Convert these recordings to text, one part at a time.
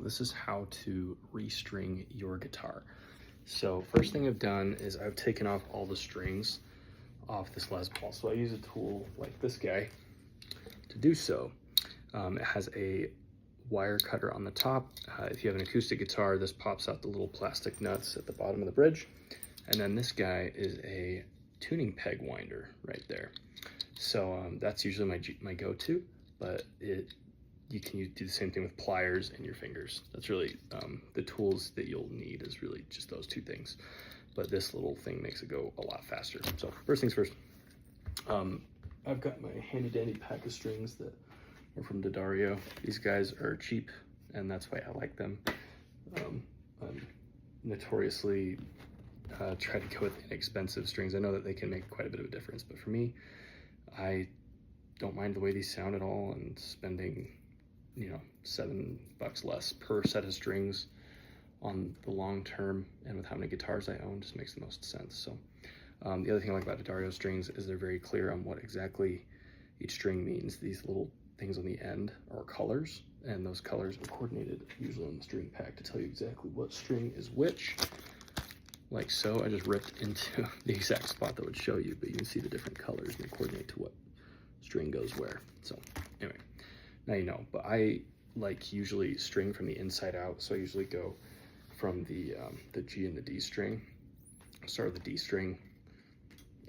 this is how to restring your guitar. So first thing I've done is I've taken off all the strings off this Les Paul. So I use a tool like this guy to do so. It has a wire cutter on the top. If you have an acoustic guitar, this pops out the little plastic nuts at the bottom of the bridge. And then this guy is a tuning peg winder right there. So that's usually my go-to, but you can do the same thing with pliers and your fingers. That's really the tools that you'll need is really just those two things. But this little thing makes it go a lot faster. So first things first, I've got my handy dandy pack of strings that are from D'Addario. These guys are cheap and that's why I like them. I'm notoriously try to go with inexpensive strings. I know that they can make quite a bit of a difference, but for me, I don't mind the way these sound at all, and spending, you know, $7 less per set of strings on the long term and with how many guitars I own just makes the most sense. So the other thing I like about D'Addario strings is they're very clear on what exactly each string means. These little things on the end are colors, and those colors are coordinated usually on the string pack to tell you exactly what string is which. Like so, I just ripped into the exact spot that would show you, but you can see the different colors and they coordinate to what string goes where. So anyway, now you know, but I like usually string from the inside out. So I usually go from the G and the D string. Start with the D string,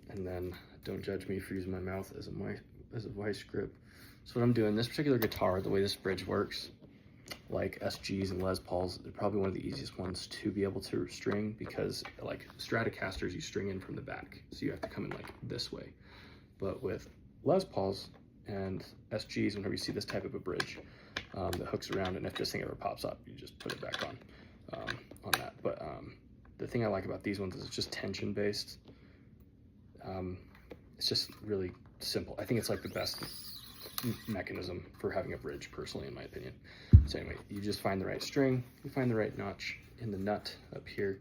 and then don't judge me for using my mouth as a vice grip. So what I'm doing, this particular guitar, the way this bridge works, like SGs and Les Pauls, they're probably one of the easiest ones to be able to string, because like Stratocasters, you string in from the back, so you have to come in like this way. But with Les Pauls and SGs, whenever you see this type of a bridge that hooks around, and if this thing ever pops up, you just put it back on that. But the thing I like about these ones is it's just tension based. It's just really simple. I think it's like the best mechanism for having a bridge, personally, in my opinion. So anyway, you just find the right string, you find the right notch in the nut up here,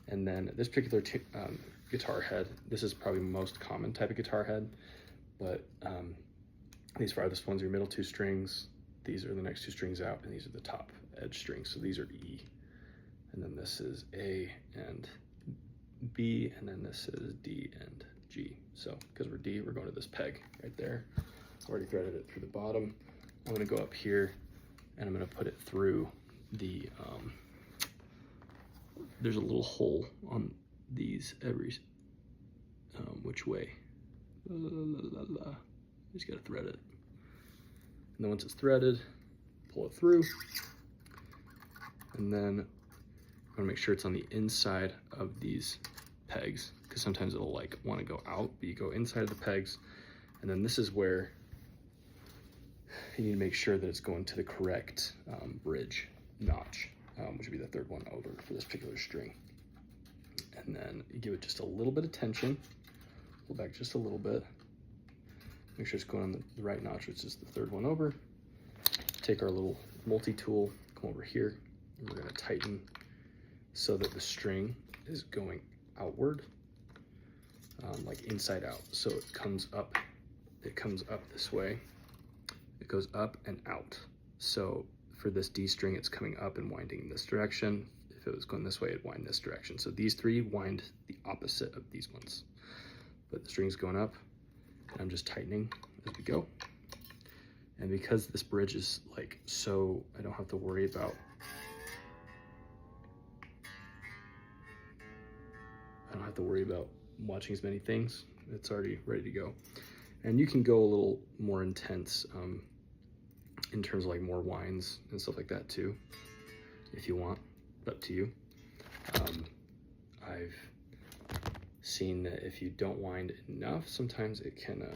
and then this particular guitar head, this is probably the most common type of guitar head, but these farthest ones are your middle two strings, these are the next two strings out, and these are the top edge strings. So these are E, and then this is A and B, and then this is D and G. So because we're D, we're going to this peg right there. Already threaded it through the bottom. I'm gonna go up here and I'm gonna put it through the, there's a little hole on these every, which way? Just gotta thread it. And then once it's threaded, pull it through. And then I'm gonna make sure it's on the inside of these pegs, because sometimes it'll like wanna go out, but you go inside of the pegs. And then this is where you need to make sure that it's going to the correct bridge notch, which would be the third one over for this particular string. And then you give it just a little bit of tension, pull back just a little bit, make sure it's going on the right notch, which is the third one over. Take our little multi-tool, come over here, and we're gonna tighten so that the string is going outward, like inside out. So it comes up this way. It goes up and out. So for this D string, it's coming up and winding in this direction. If it was going this way, it'd wind this direction. So these three wind the opposite of these ones. But the string's going up, and I'm just tightening as we go. And because this bridge is like so, I don't have to worry about watching as many things. It's already ready to go. And you can go a little more intense in terms of like more winds and stuff like that too, if you want, up to you. I've seen that if you don't wind enough, sometimes it can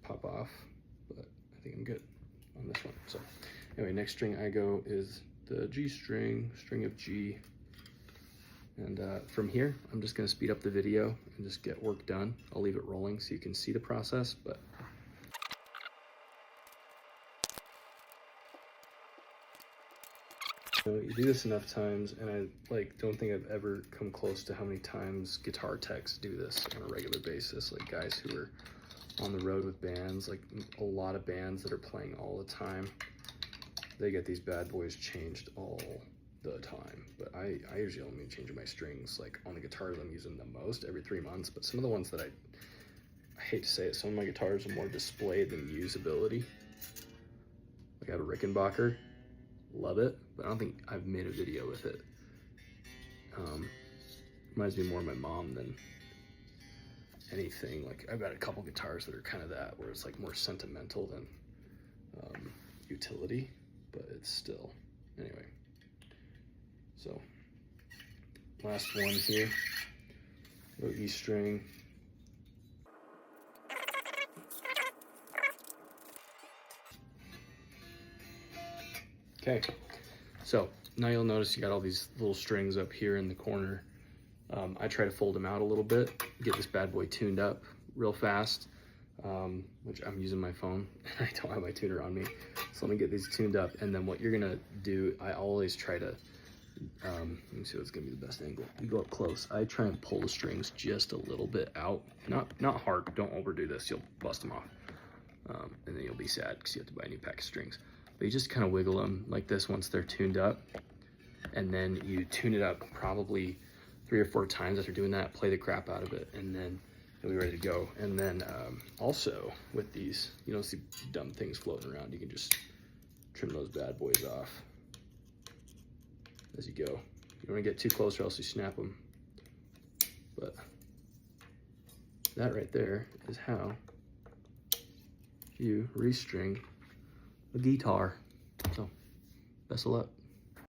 pop off, but I think I'm good on this one. So anyway, next string I go is the G string, string of G. And from here, I'm just gonna speed up the video and just get work done. I'll leave it rolling so you can see the process, but you do this enough times, and I don't think I've ever come close to how many times guitar techs do this on a regular basis, like guys who are on the road with bands, like a lot of bands that are playing all the time. they get these bad boys changed all the time. But I usually only change my strings like on the guitars I'm using the most every 3 months. But some of the ones that I hate to say it, some of my guitars are more display than usability. Like I have a Rickenbacker, love it, but I don't think I've made a video with it. Reminds me more of my mom than anything. Like I've got a couple guitars that are kind of that, where it's like more sentimental than utility, but it's still, anyway. So last one here, little E string. Okay, so now you'll notice you got all these little strings up here in the corner. I try to fold them out a little bit, get this bad boy tuned up real fast, which I'm using my phone and I don't have my tuner on me. So let me get these tuned up, and then what you're gonna do, I always try to, let me see what's gonna be the best angle. You go up close, I try and pull the strings just a little bit out. Not hard, don't overdo this, you'll bust them off. And then you'll be sad because you have to buy a new pack of strings. But you just kind of wiggle them like this once they're tuned up, and then you tune it up probably 3 or 4 times after doing that, play the crap out of it, and then you'll be ready to go. And then also with these, you don't see dumb things floating around, you can just trim those bad boys off as you go. You don't want to get too close or else you snap them. But that right there is how you restring a guitar. So best of luck.